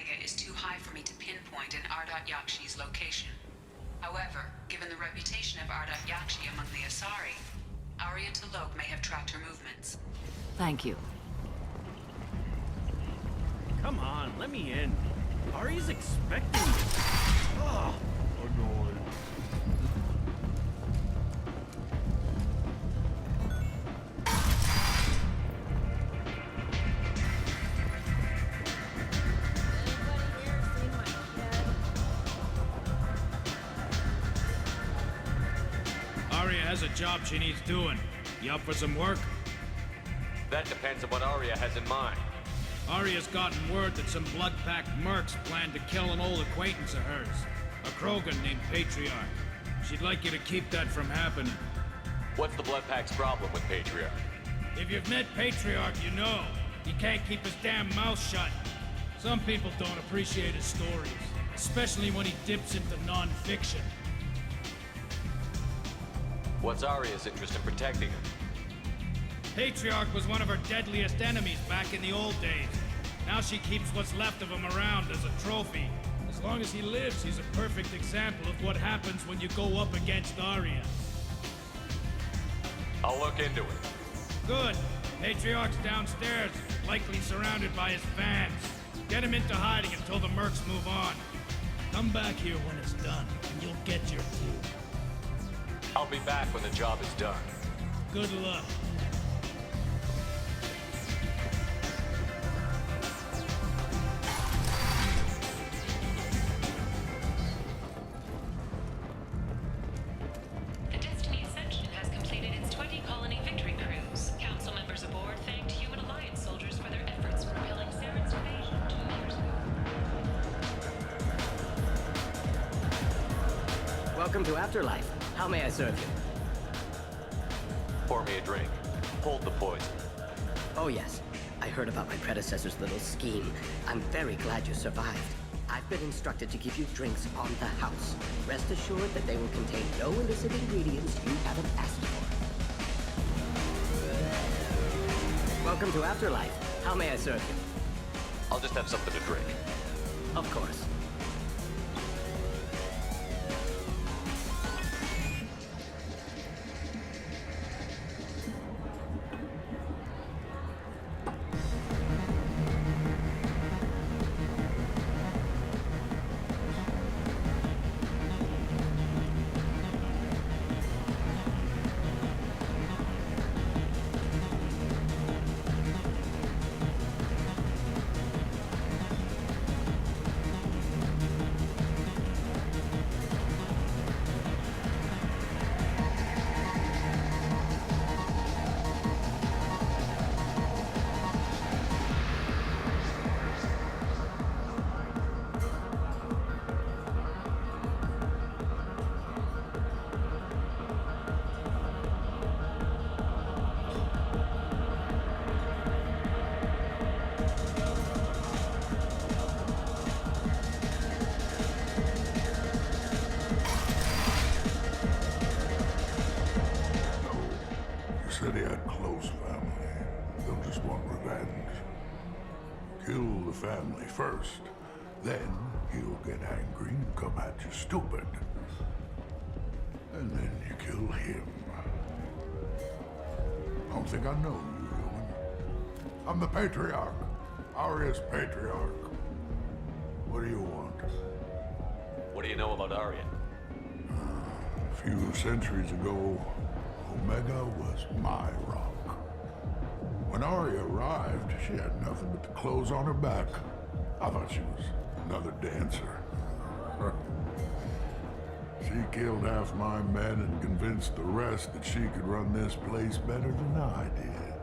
Omega is too high for me to pinpoint an Ardat Yakshi's location. However, given the reputation of Ardat Yakshi among the Asari, Arya T'Loak may have tracked her movements. Thank you. Come on, let me in. Ari's expecting me. Ugh, annoying. Arya has a job she needs doing. You up for some work? That depends on what Arya has in mind. Arya's gotten word that some blood-packed mercs plan to kill an old acquaintance of hers, a Krogan named Patriarch. She'd like you to keep that from happening. What's the Bloodpack's problem with Patriarch? If you've met Patriarch, you know. He can't keep his damn mouth shut. Some people don't appreciate his stories, especially when he dips into non-fiction. What's Arya's interest in protecting him? Patriarch was one of her deadliest enemies back in the old days. Now she keeps what's left of him around as a trophy. As long as he lives, he's a perfect example of what happens when you go up against Arya. I'll look into it. Good. Patriarch's downstairs, likely surrounded by his fans. Get him into hiding until the mercs move on. Come back here when it's done, and you'll get your due. I'll be back when the job is done. Good luck. The Destiny Ascension has completed its 20-colony victory cruise. Council members aboard thanked Human Alliance soldiers for their efforts propelling Saren's invasion 2 years ago. Welcome to Afterlife. How may I serve you? Pour me a drink. Hold the poison. Oh yes, I heard about my predecessor's little scheme. I'm very glad you survived. I've been instructed to give you drinks on the house. Rest assured that they will contain no illicit ingredients you haven't asked for. Welcome to Afterlife. How may I serve you? I'll just have something to drink. Of course. Said he had close family. They'll just want revenge. Kill the family first. Then he'll get angry and come at you stupid. And then you kill him. I don't think I know you, human. I'm the Patriarch. Arya's Patriarch. What do you want? What do you know about Arya? A few centuries ago, Omega was my rock. When Arya arrived, she had nothing but the clothes on her back. I thought she was another dancer. She killed half my men and convinced the rest that she could run this place better than I did.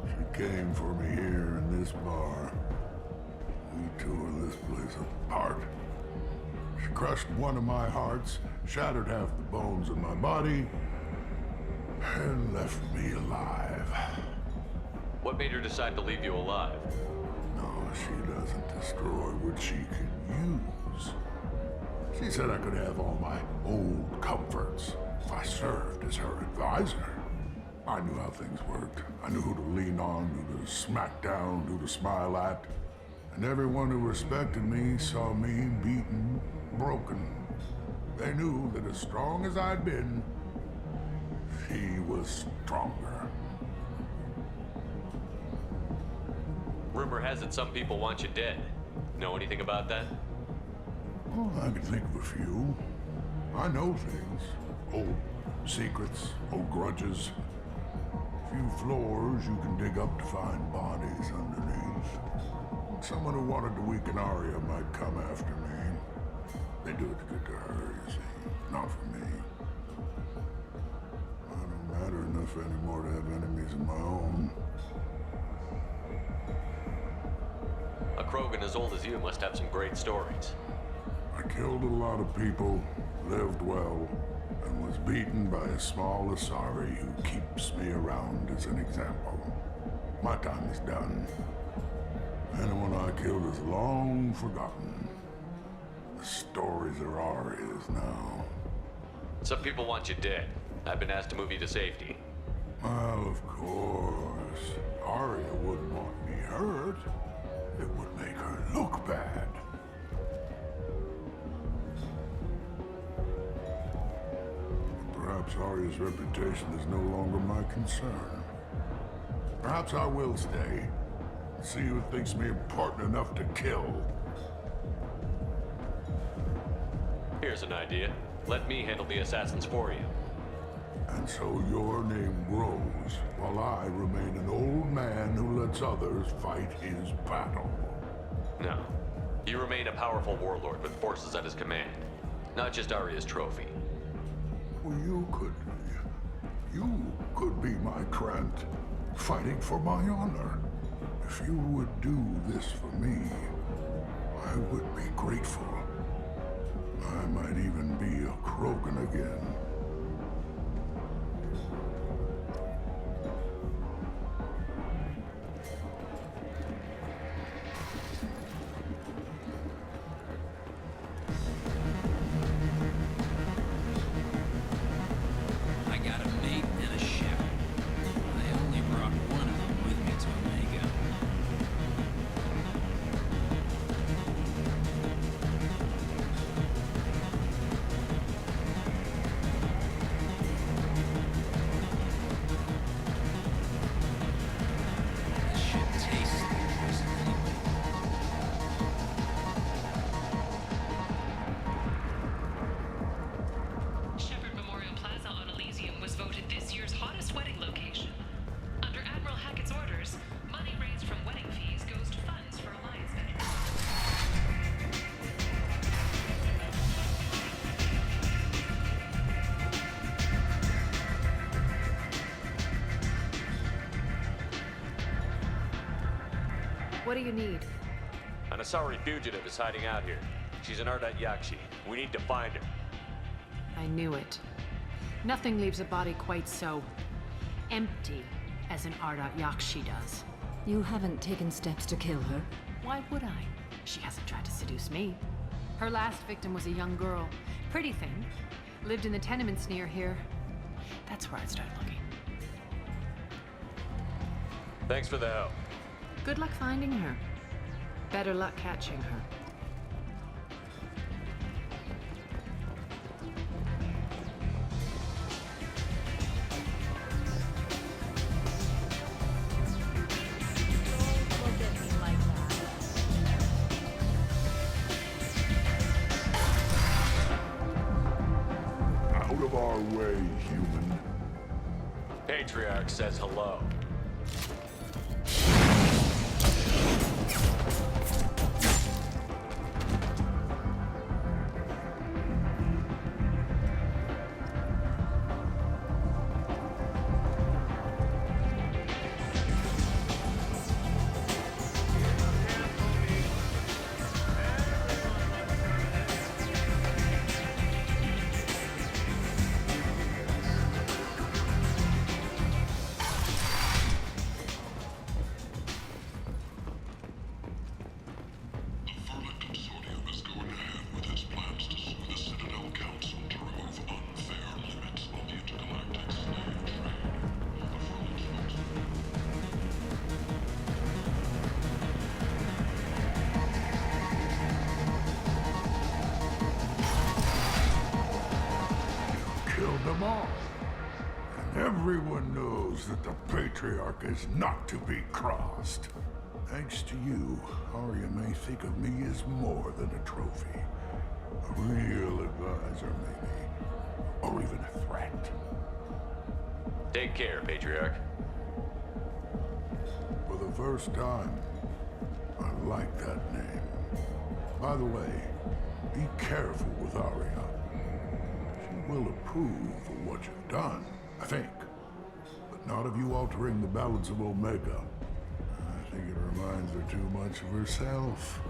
She came for me here in this bar. We tore this place apart. She crushed one of my hearts, shattered half the bones in my body, and left me alive. What made her decide to leave you alive? No, she doesn't destroy what she can use. She said I could have all my old comforts if I served as her advisor. I knew how things worked. I knew who to lean on, who to smack down, who to smile at. And everyone who respected me saw me beaten, broken. They knew that as strong as I'd been, she was stronger. Rumor has it some people want you dead. Know anything about that? Oh, I can think of a few. I know things. Old secrets, old grudges. Few floors you can dig up to find bodies underneath. Someone who wanted to weaken Arya might come after me. They do it to get to her, you see, not for me. I don't matter enough anymore to have enemies of my own. A Krogan as old as you must have some great stories. I killed a lot of people, lived well, and was beaten by a small Asari who keeps me around as an example. My time is done. Anyone I killed is long forgotten. The stories are Arya's now. Some people want you dead. I've been asked to move you to safety. Well, of course. Arya wouldn't want me hurt. It would make her look bad. Perhaps Arya's reputation is no longer my concern. Perhaps I will stay. See who thinks me important enough to kill. Here's an idea. Let me handle the assassins for you. And so your name grows, while I remain an old man who lets others fight his battle. No. You remain a powerful warlord with forces at his command. Not just Arya's trophy. Well, you could be my Krant, fighting for my honor. If you would do this for me, I would be grateful. I might even be a Krogan again. I got a mate and a shepherd. I only brought one of them with me to Omega. This shit tastes like poison anyway. Shepherd Memorial Plaza on Elysium was voted this year's hottest wedding location. Under Admiral Hackett's orders, money raised from wedding fees goes to funds for Alliance veterans. What do you need? An Asari fugitive is hiding out here. She's an Ardat Yakshi. We need to find her. I knew it. Nothing leaves a body quite so empty as an Ardat Yakshi does. You haven't taken steps to kill her? Why would I? She hasn't tried to seduce me. Her last victim was a young girl. Pretty thing. Lived in the tenements near here. That's where I'd start looking. Thanks for the help. Good luck finding her. Better luck catching her. Out of our way, human. Patriarch says hello. Everyone knows that the Patriarch is not to be crossed. Thanks to you, Arya may think of me as more than a trophy. A real advisor, maybe. Or even a threat. Take care, Patriarch. For the first time, I like that name. By the way, be careful with Arya. She will approve of what you've done, I think. But not of you altering the balance of Omega. I think it reminds her too much of herself.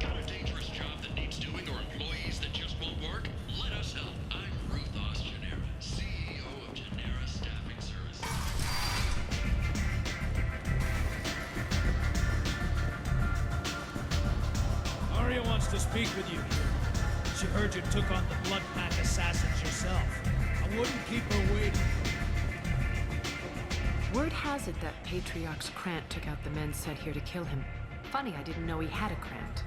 Got a dangerous job that needs doing or employees that just won't work? Let us help. I'm Ruth Genera, CEO of Genera Staffing Services. Arya wants to speak with you. She heard you took on the Blood Pack assassins yourself. I wouldn't keep her waiting. Word has it that Patriarch's Krant took out the men sent here to kill him. Funny, I didn't know he had a Krant.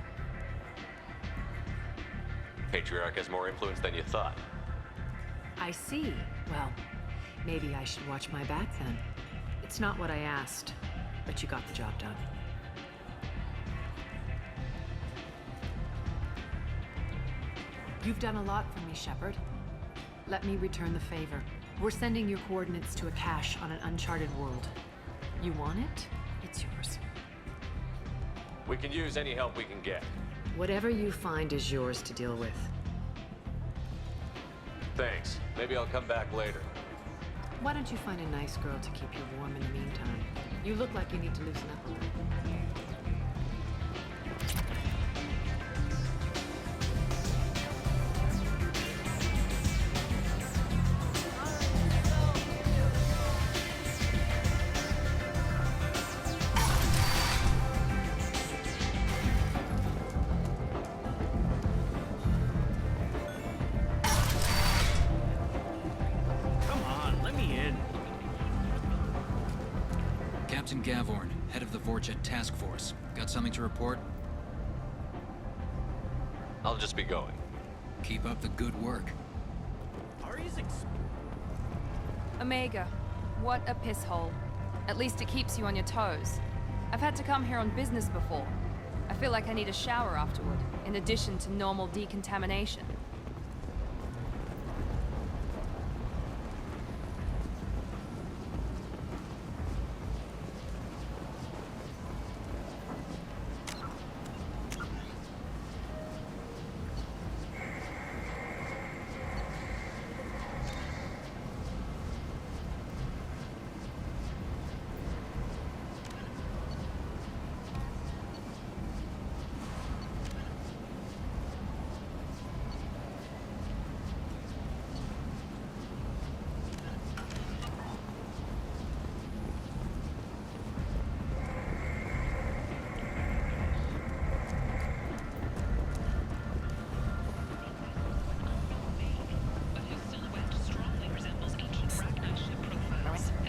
Patriarch has more influence than you thought. I see. Well, maybe I should watch my back then. It's not what I asked, but you got the job done. You've done a lot for me, Shepard. Let me return the favor. We're sending your coordinates to a cache on an uncharted world. You want it? It's yours. We can use any help we can get. Whatever you find is yours to deal with. Thanks. Maybe I'll come back later. Why don't you find a nice girl to keep you warm in the meantime? You look like you need to loosen up a little. Come on, let me in. Captain Gavorn, head of the Vorjet Task Force. Got something to report? I'll just be going. Keep up the good work. Omega, what a piss hole. At least it keeps you on your toes. I've had to come here on business before. I feel like I need a shower afterward, in addition to normal decontamination.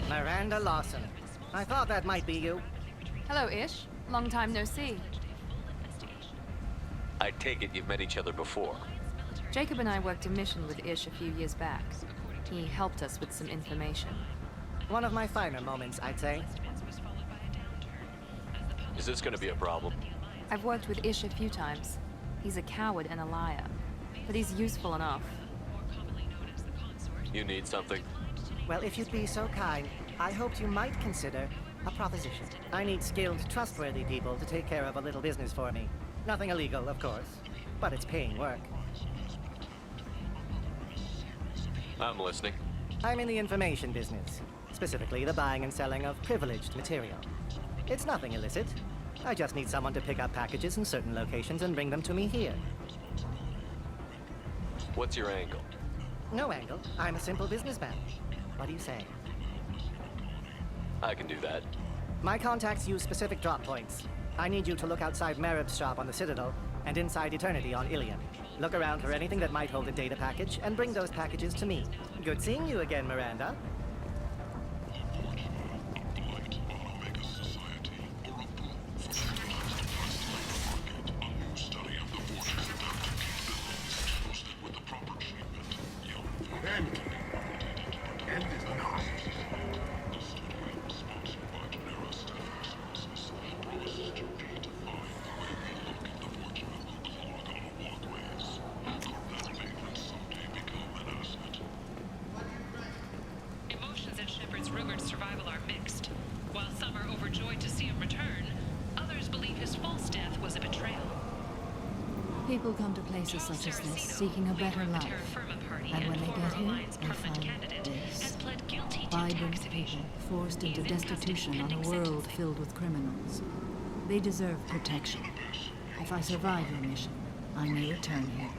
Miranda Lawson. I thought that might be you. Hello, Ish. Long time no see. I take it you've met each other before. Jacob and I worked a mission with Ish a few years back. He helped us with some information. One of my finer moments, I'd say. Is this gonna be a problem? I've worked with Ish a few times. He's a coward and a liar, but he's useful enough. You need something? Well, if you'd be so kind, I hoped you might consider a proposition. I need skilled, trustworthy people to take care of a little business for me. Nothing illegal, of course, but it's paying work. I'm listening. I'm in the information business, specifically the buying and selling of privileged material. It's nothing illicit. I just need someone to pick up packages in certain locations and bring them to me here. What's your angle? No angle. I'm a simple businessman. What do you say? I can do that. My contacts use specific drop points. I need you to look outside Marib's shop on the Citadel and inside Eternity on Ilion. Look around for anything that might hold a data package and bring those packages to me. Good seeing you again, Miranda. Emotions at Shepard's rumored survival are mixed. While some are overjoyed to see him return, others believe his false death was a betrayal. People come to places such as this seeking a better life. And when they get here, they find this. Vibrant people forced into destitution on a world filled with criminals. They deserve protection. If I survive your mission, I may return here.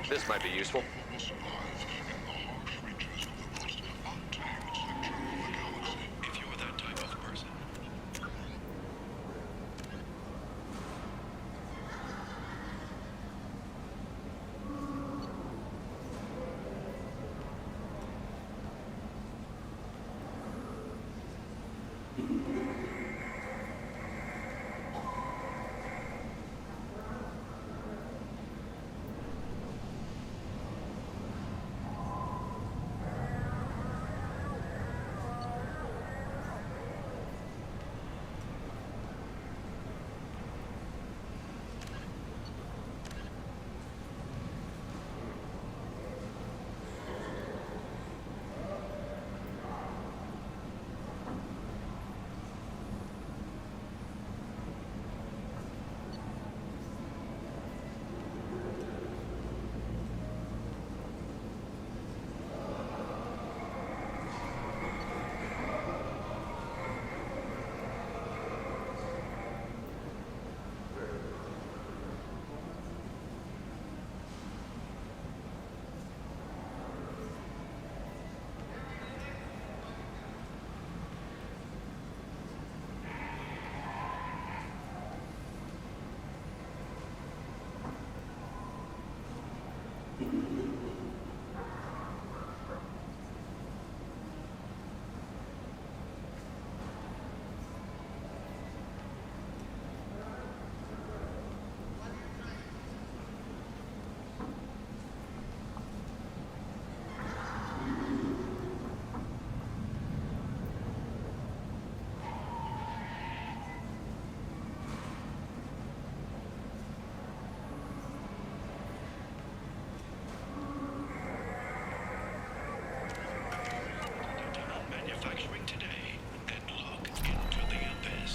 This might be useful. If you're that type of person. Manufacturing today and look into the abyss.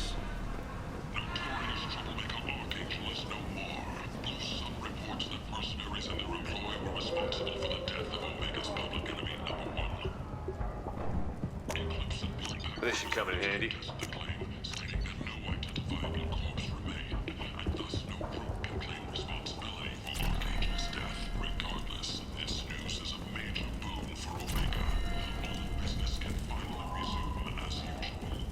Notorious troublemaker Archangel is no more. Blue Sun reports that mercenaries and their employ were responsible for the death of Omega's public enemy #1. Eclipse appeared This should come in handy. the claim, stating that no identifiable corpse remained, and thus no group can claim responsibility for Archangel's death. Regardless, this news is a major boon for Omega. All business can finally resume as usual.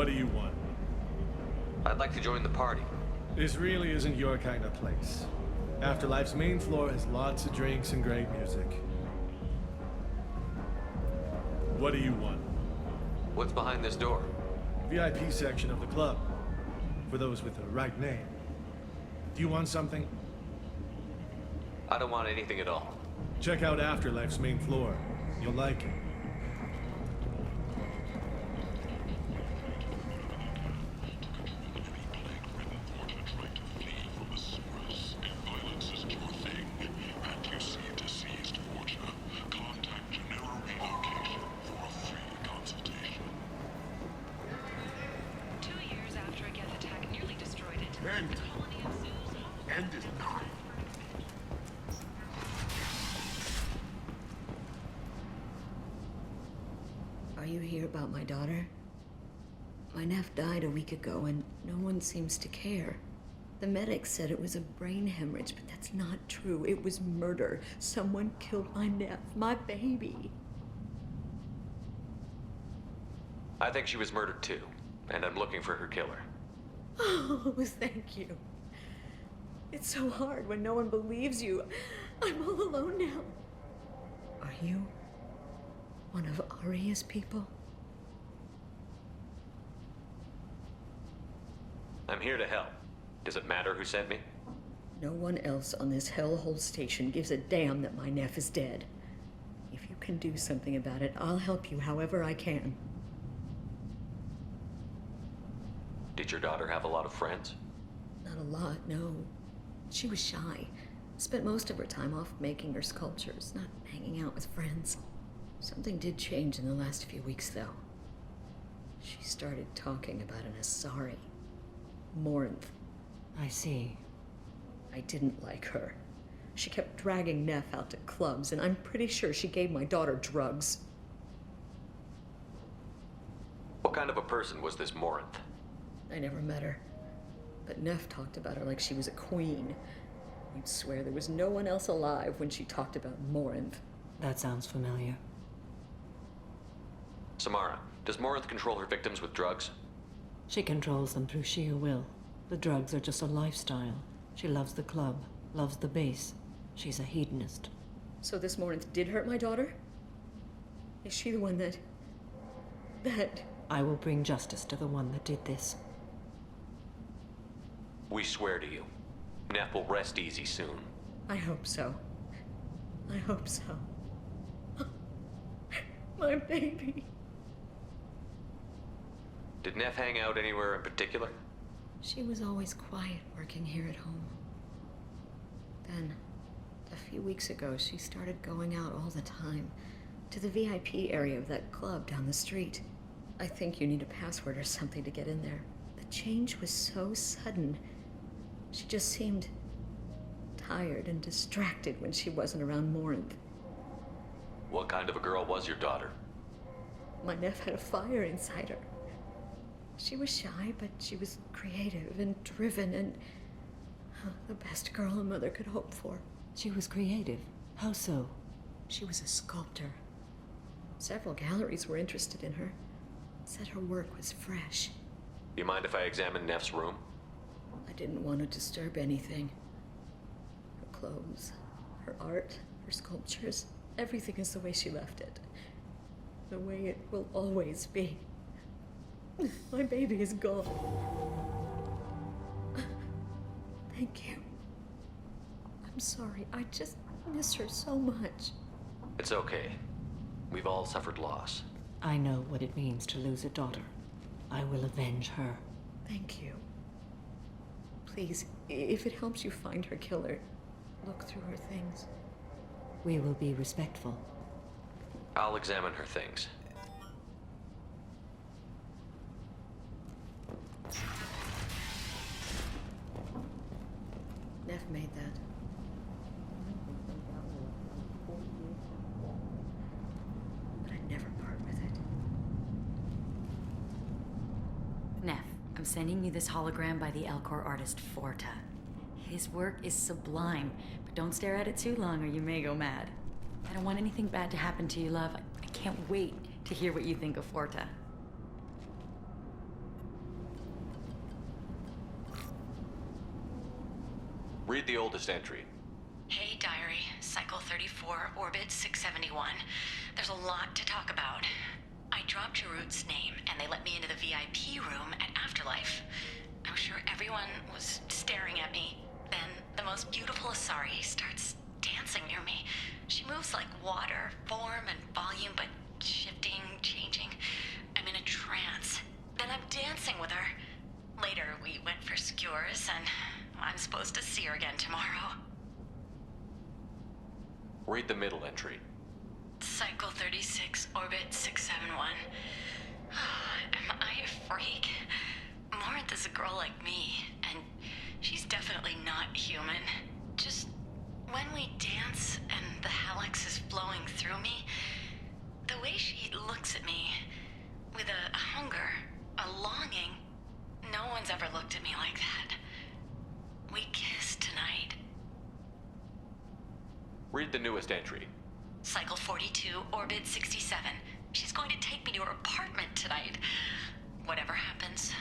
What do you want? I'd like to join the party. This really isn't your kind of place. Afterlife's main floor has lots of drinks and great music. What do you want? What's behind this door? VIP section of the club. For those with the right name. Do you want something? I don't want anything at all. Check out Afterlife's main floor. You'll like it. Are you here about my daughter? My nephew died a week ago and no one seems to care. The medics said it was a brain hemorrhage, but that's not true. It was murder. Someone killed my nephew, my baby. I think she was murdered too, and I'm looking for her killer. Oh, thank you. It's so hard when no one believes you. I'm all alone now. Are you one of Aria's people? I'm here to help. Does it matter who sent me? No one else on this hellhole station gives a damn that my nephew is dead. If you can do something about it, I'll help you however I can. Did your daughter have a lot of friends? Not a lot, no. She was shy. Spent most of her time off making her sculptures, not hanging out with friends. Something did change in the last few weeks, though. She started talking about an Asari. Morinth. I see. I didn't like her. She kept dragging Neff out to clubs, and I'm pretty sure she gave my daughter drugs. What kind of a person was this Morinth? I never met her. But Neff talked about her like she was a queen. You'd swear there was no one else alive when she talked about Morinth. That sounds familiar. Samara, does Morinth control her victims with drugs? She controls them through sheer will. The drugs are just a lifestyle. She loves the club, loves the base. She's a hedonist. So this Morinth did hurt my daughter? Is she the one that... I will bring justice to the one that did this. We swear to you. Neff will rest easy soon. I hope so. I hope so. My baby. Did Neff hang out anywhere in particular? She was always quiet working here at home. Then, a few weeks ago, she started going out all the time to the VIP area of that club down the street. I think you need a password or something to get in there. The change was so sudden. She just seemed tired and distracted when she wasn't around Morinth. What kind of a girl was your daughter? My nephew had a fire inside her. She was shy, but she was creative and driven and the best girl a mother could hope for. She was creative? How so? She was a sculptor. Several galleries were interested in her. Said her work was fresh. You mind if I examine Neff's room? I didn't want to disturb anything. Her clothes, her art, her sculptures, everything is the way she left it. The way it will always be. My baby is gone. Thank you. I'm sorry. I just miss her so much. It's okay. We've all suffered loss. I know what it means to lose a daughter. I will avenge her. Thank you. Please, if it helps you find her killer, look through her things. We will be respectful. I'll examine her things. Neff made that. But I'd never part with it. Neff, I'm sending you this hologram by the Elcor artist Forta. His work is sublime, but don't stare at it too long or you may go mad. I don't want anything bad to happen to you, love. I can't wait to hear what you think of Forta. Read the oldest entry. Hey, Diary. Cycle 34, Orbit 671. There's a lot to talk about. I dropped Jarut's name, and they let me into the VIP room at Afterlife. I'm sure everyone was staring at me. Then the most beautiful Asari starts dancing near me. She moves like water, form and volume, but shifting, changing. I'm in a trance. Then I'm dancing with her. Later, we went for skewers, and I'm supposed to see her again tomorrow. Read the middle entry. Cycle 36, Orbit 671. Am I a freak? Morinth is a girl like me, and she's definitely not human. Just when we dance and the Hallex is flowing through me, the way she looks at me, with a hunger, a longing, no one's ever looked at me like that. We kissed tonight. Read the newest entry. Cycle 42, Orbit 67. She's going to take me to her apartment tonight. Whatever happens,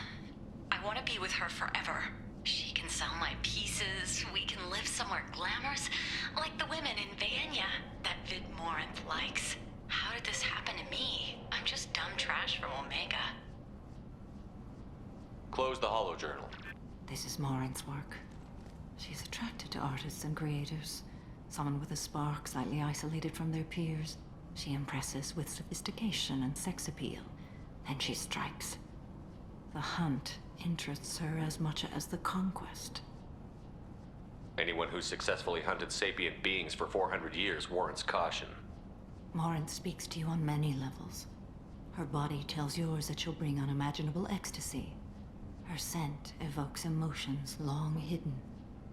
I want to be with her forever. She can sell my pieces, we can live somewhere glamorous, like the women in Vanya that Vid Morinth likes. How did this happen to me? I'm just dumb trash from Omega. Close the holojournal. This is Morinth's work. She's attracted to artists and creators. Someone with a spark, slightly isolated from their peers. She impresses with sophistication and sex appeal. Then she strikes. The hunt interests her as much as the conquest. Anyone who's successfully hunted sapient beings for 400 years warrants caution. Morinth speaks to you on many levels. Her body tells yours that she'll bring unimaginable ecstasy. Her scent evokes emotions long hidden.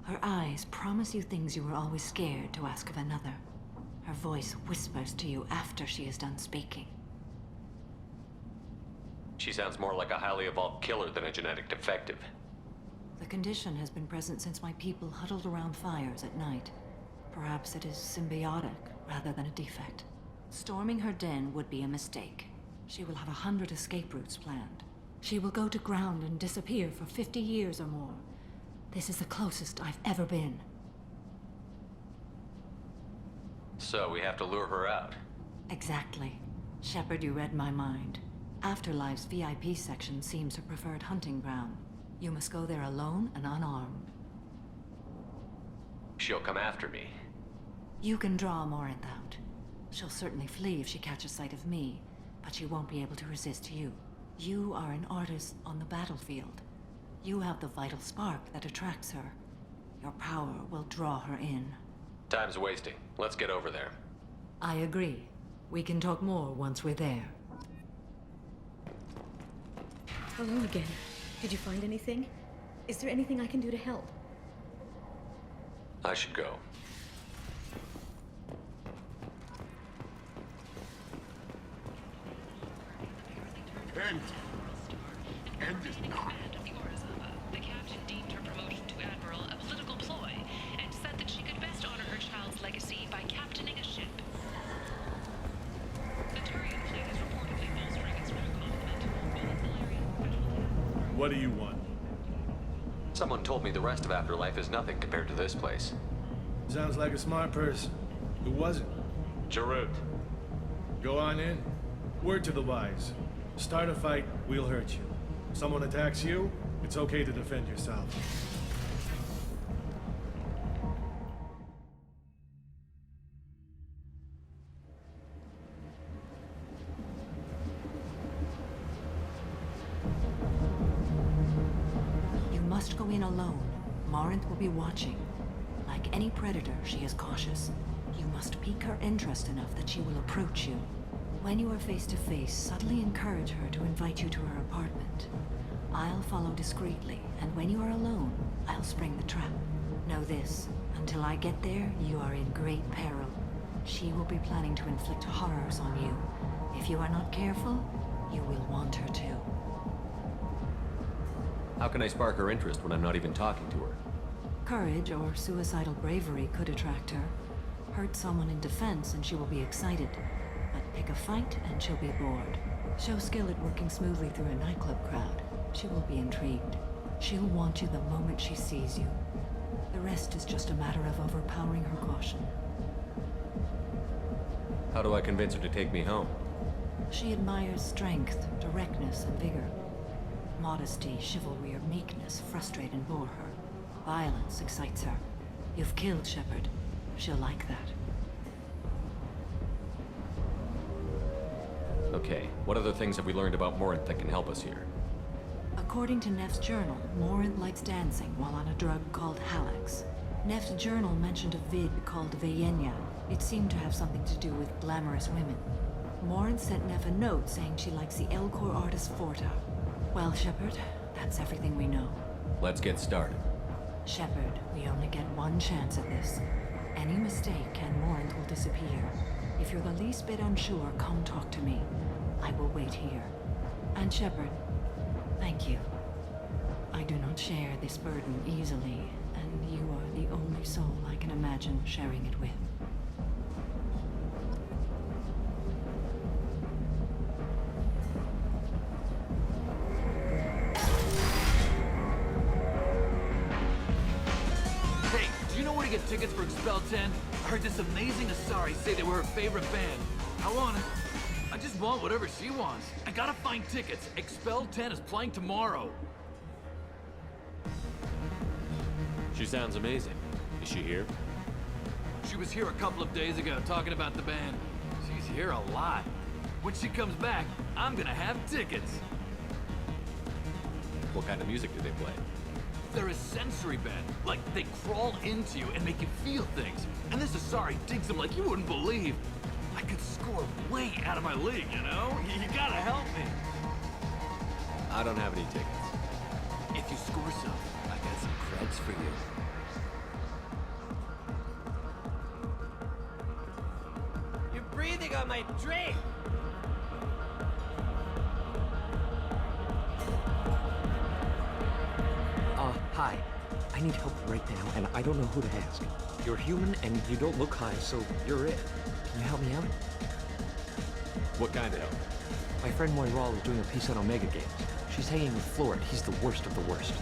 Her eyes promise you things you were always scared to ask of another. Her voice whispers to you after she is done speaking. She sounds more like a highly evolved killer than a genetic defective. The condition has been present since my people huddled around fires at night. Perhaps it is symbiotic rather than a defect. Storming her den would be a mistake. She will have 100 escape routes planned. She will go to ground and disappear for 50 years or more. This is the closest I've ever been. So we have to lure her out. Exactly. Shepard, you read my mind. Afterlife's VIP section seems her preferred hunting ground. You must go there alone and unarmed. She'll come after me. You can draw Morinth out. She'll certainly flee if she catches sight of me, but she won't be able to resist you. You are an artist on the battlefield. You have the vital spark that attracts her. Your power will draw her in. Time's wasting. Let's get over there. I agree. We can talk more once we're there. Hello again. Did you find anything? Is there anything I can do to help? I should go. End it not. The captain deemed her promotion to admiral a political ploy and said that she could best honor her child's legacy by captaining a ship. The Turian fleet is reportedly bolstering its complement. What do you want? Someone told me the rest of Afterlife is nothing compared to this place. Sounds like a smart person. Who was it? Jarut. Go on in. Word to the wise. Start a fight, we'll hurt you. Someone attacks you, it's okay to defend yourself. You must go in alone. Morinth will be watching. Like any predator, she is cautious. You must pique her interest enough that she will approach you. When you are face to face, subtly encourage her to invite you to her apartment. I'll follow discreetly, and when you are alone, I'll spring the trap. Know this, until I get there, you are in great peril. She will be planning to inflict horrors on you. If you are not careful, you will want her to. How can I spark her interest when I'm not even talking to her? Courage or suicidal bravery could attract her. Hurt someone in defense and she will be excited. But pick a fight and she'll be bored. Show skill at working smoothly through a nightclub crowd. She will be intrigued. She'll want you the moment she sees you. The rest is just a matter of overpowering her caution. How do I convince her to take me home? She admires strength, directness, and vigor. Modesty, chivalry, or meekness frustrate and bore her. Violence excites her. You've killed Shepard. She'll like that. Okay, what other things have we learned about Morinth that can help us here? According to Neff's journal, Morinth likes dancing while on a drug called Halax. Neff's journal mentioned a vid called Veyenya. It seemed to have something to do with glamorous women. Morinth sent Neff a note saying she likes the Elcor artist Forta. Well, Shepard, that's everything we know. Let's get started. Shepard, we only get one chance at this. Any mistake and Morinth will disappear. If you're the least bit unsure, come talk to me. I will wait here. And Shepard, thank you. I do not share this burden easily, and you are the only soul I can imagine sharing it with. Hey, do you know where to get tickets for Expel 10? I heard this amazing Asari say they were her favorite band. I just want whatever she wants. I gotta find tickets. Expel 10 is playing tomorrow. She sounds amazing. Is she here? She was here a couple of days ago talking about the band. She's here a lot. When she comes back, I'm gonna have tickets. What kind of music do they play? They're a sensory band. Like, they crawl into you and make you feel things. And this Asari digs them like you wouldn't believe. I could score way out of my league, you know? You gotta help me. I don't have any tickets. If you score some, I got some creds for you. You're breathing on my drink! Hi. I need help right now, and I don't know who to ask. You're human, and you don't look high, so you're it. Can you help me out? What kind of help? My friend Moiral is doing a piece on Omega Games. She's hanging with Florid. He's the worst of the worst.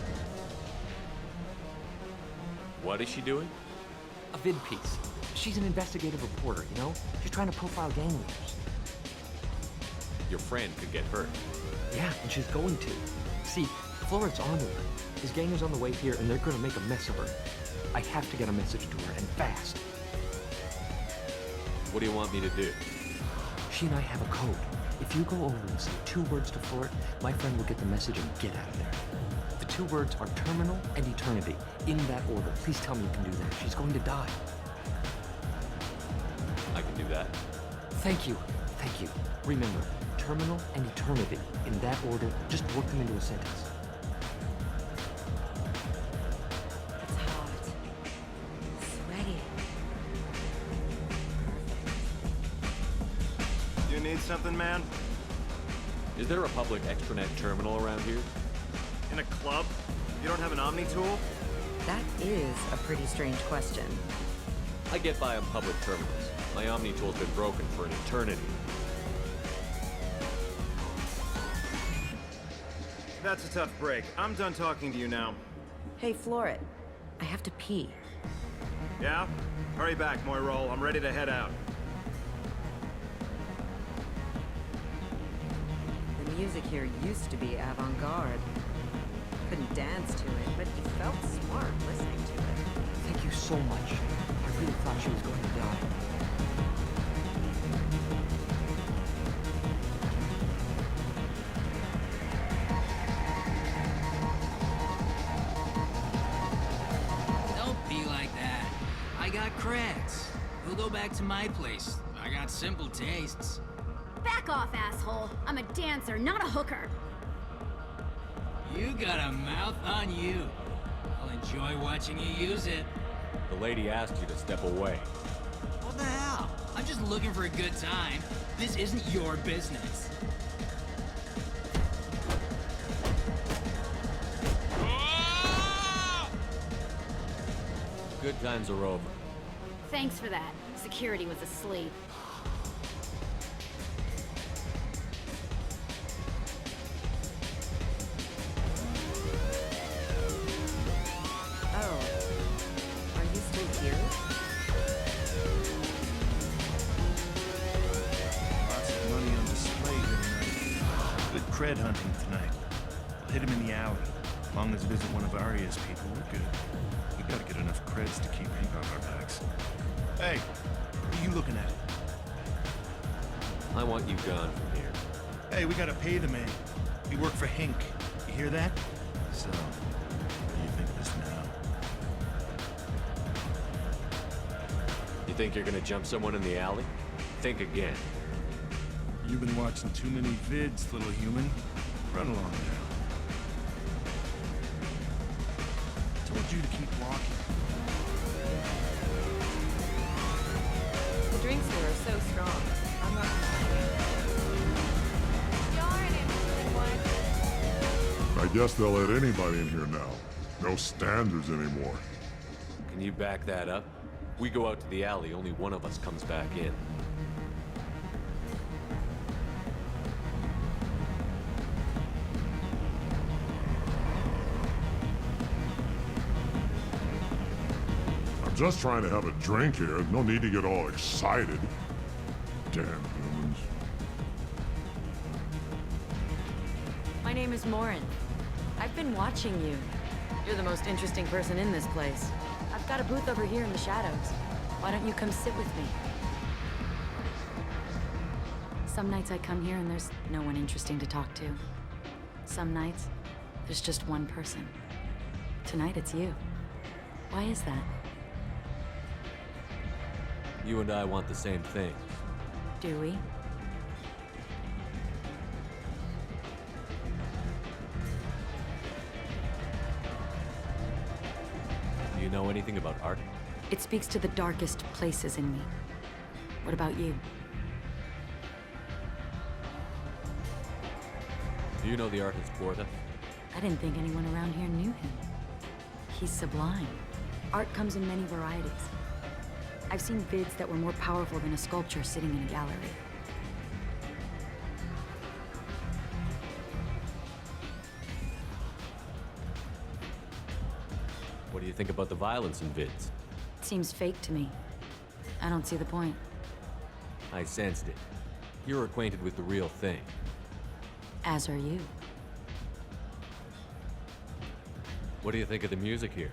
What is she doing? A vid piece. She's an investigative reporter, you know? She's trying to profile gang leaders. Your friend could get hurt. Yeah, and she's going to. See, Florid's on her. His gang is on the way here, and they're gonna make a mess of her. I have to get a message to her, and fast. What do you want me to do? She and I have a code. If you go over and say 2 words to Florid, my friend will get the message and get out of there. The 2 words are terminal and eternity. In that order. Please tell me you can do that. She's going to die. I can do that. Thank you. Thank you. Remember, terminal and eternity. In that order, just work them into a sentence. It's hot. Sweaty. You need something, man? Is there a public extranet terminal around here? In a club? You don't have an Omni tool? That is a pretty strange question. I get by on public terminals. My Omni tool's been broken for an eternity. That's a tough break. I'm done talking to you now. Hey, Florid. I have to pee. Yeah? Hurry back, Moiral. I'm ready to head out. The music here used to be avant-garde. Couldn't dance to it, but you felt smart listening to it. Thank you so much. I really thought she was going to die. Don't be like that. I got creds. We'll go back to my place. I got simple tastes. Back off, asshole. I'm a dancer, not a hooker. You got a mouth on you. I'll enjoy watching you use it. The lady asked you to step away. What the hell? I'm just looking for a good time. This isn't your business. Good times are over. Thanks for that. Security was asleep. Oh. cred hunting tonight. We'll hit him in the alley. As long as it isn't one of Arya's people, we're good. We gotta get enough creds to keep ink on our backs. Hey, what are you looking at? I want you gone from here. Hey, we gotta pay the man. We work for Hink. You hear that? So, what do you think of this now? You think you're gonna jump someone in the alley? Think again. You've been watching too many vids, little human. Run along now. Told you to keep walking. The drinks here are so strong. I'm not I guess they'll let anybody in here now. No standards anymore. Can you back that up? We go out to the alley, only one of us comes back in. I'm just trying to have a drink here. No need to get all excited. Damn humans. My name is Morin. I've been watching you. You're the most interesting person in this place. I've got a booth over here in the shadows. Why don't you come sit with me? Some nights I come here and there's no one interesting to talk to. Some nights, there's just one person. Tonight it's you. Why is that? You and I want the same thing. Do we? Do you know anything about art? It speaks to the darkest places in me. What about you? Do you know the artist Borda? I didn't think anyone around here knew him. He's sublime. Art comes in many varieties. I've seen vids that were more powerful than a sculpture sitting in a gallery. What do you think about the violence in vids? It seems fake to me. I don't see the point. I sensed it. You're acquainted with the real thing. As are you. What do you think of the music here?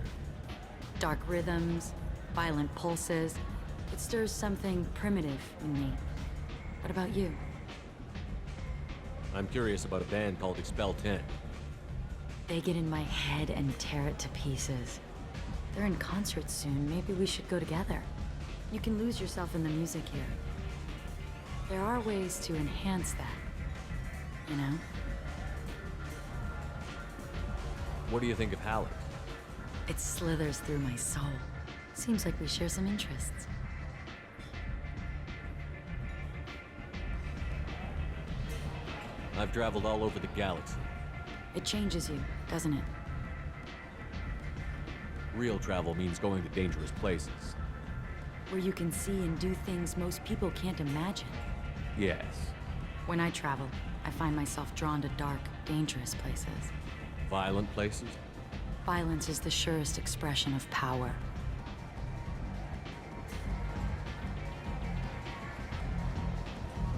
Dark rhythms, violent pulses. It stirs something primitive in me. What about you? I'm curious about a band called Expel 10. They get in my head and tear it to pieces. They're in concert soon. Maybe we should go together. You can lose yourself in the music here. There are ways to enhance that, you know? What do you think of Halleck? It slithers through my soul. Seems like we share some interests. I've traveled all over the galaxy. It changes you, doesn't it? Real travel means going to dangerous places. Where you can see and do things most people can't imagine. Yes. When I travel, I find myself drawn to dark, dangerous places. Violent places? Violence is the surest expression of power.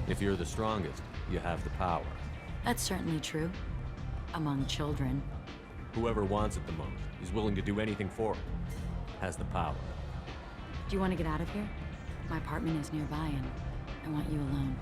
If you're the strongest, you have the power. That's certainly true. Among children. Whoever wants it the most, is willing to do anything for it, has the power. Do you want to get out of here? My apartment is nearby and I want you alone.